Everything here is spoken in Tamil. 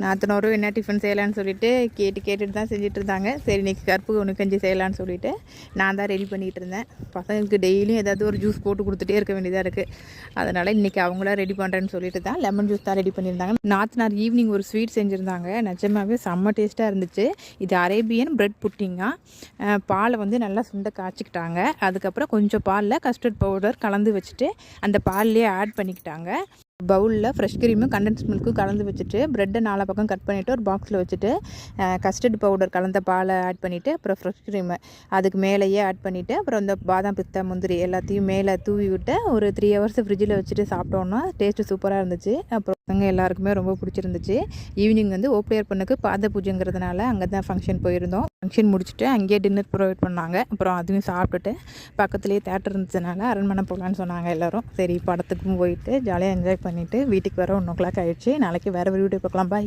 நாத்தனாரும் என்ன டிஃபன் செய்யலான்னு சொல்லிட்டு கேட்டுட்டு தான் செஞ்சுட்டு இருந்தாங்க. சரி இன்றைக்கி கருப்பு உனக்கஞ்சி செய்யலான்னு சொல்லிட்டு நான் தான் ரெடி பண்ணிகிட்டு இருந்தேன். பசங்களுக்கு டெய்லியும் ஏதாவது ஒரு ஜூஸ் போட்டு கொடுத்துட்டே இருக்க வேண்டியதாக இருக்குது. அதனால் இன்றைக்கி அவங்களா ரெடி பண்ணுறேன்னு சொல்லிட்டு தான் லெமன் ஜூஸ் தான் ரெடி பண்ணியிருந்தாங்க. நாத்தனார் ஈவினிங் ஒரு ஸ்வீட் செஞ்சுருந்தாங்க. நிஜமாகவே செம்ம டேஸ்ட்டாக இருந்துச்சு. இது அரேபியன் பிரெட் புட்டிங்காக. பாலை வந்து நல்லா சுண்டை காய்ச்சிக்கிட்டாங்க. அதுக்கப்புறம் கொஞ்சம் பாலில் கஸ்டர்ட் பவுடர் கலந்து வச்சுட்டு அந்த பால்லேயே ஆட் பண்ணிக்கிட்டாங்க. பவுலில் ஃப்ரெஷ் க்ரீமும் கண்டென்ஸ் மில்க்கும் கலந்து வச்சுட்டு ப்ரெட்டை 4 பக்கம் கட் பண்ணிவிட்டு ஒரு பாக்ஸில் வச்சுட்டு கஸ்டர்ட் பவுடர் கலந்த பாலை ஆட் பண்ணிவிட்டு அப்புறம் ஃப்ரெஷ் க்ரீமு அதுக்கு மேலேயே ஆட் பண்ணிவிட்டு அப்புறம் இந்த பாதாம் பிஸ்தா முந்திரி எல்லாத்தையும் மேலே தூவி விட்டு ஒரு 3 ஹவர்ஸ் ஃப்ரிட்ஜில் வச்சுட்டு சாப்பிட்டோன்னா டேஸ்ட்டு சூப்பராக இருந்துச்சு. அப்புறம் எல்லாருக்குமே ரொம்ப பிடிச்சிருந்துச்சு. ஈவினிங் வந்து ஓப்ளியர் பொண்ணுக்கு பாத பூஜைங்கிறதுனால அங்கே தான் ஃபங்க்ஷன் போயிருந்தோம். ஃபங்க்ஷன் முடிச்சுட்டு அங்கேயே டின்னர் ப்ரொவைட் பண்ணாங்க. அப்புறம் அதுவும் சாப்பிட்டுட்டு பக்கத்துலேயே தேட்டர் இருந்துச்சதுனால அரண்மனை போகலான்னு சொன்னாங்க எல்லோரும். சரி படத்துக்கும் போயிட்டு ஜாலியாக என்ஜாய் பண்ணிவிட்டு வீட்டுக்கு வர 1 o'clock ஆகிடுச்சு. நாளைக்கு வேறு வீடியோ பார்க்கலாம். பாய்.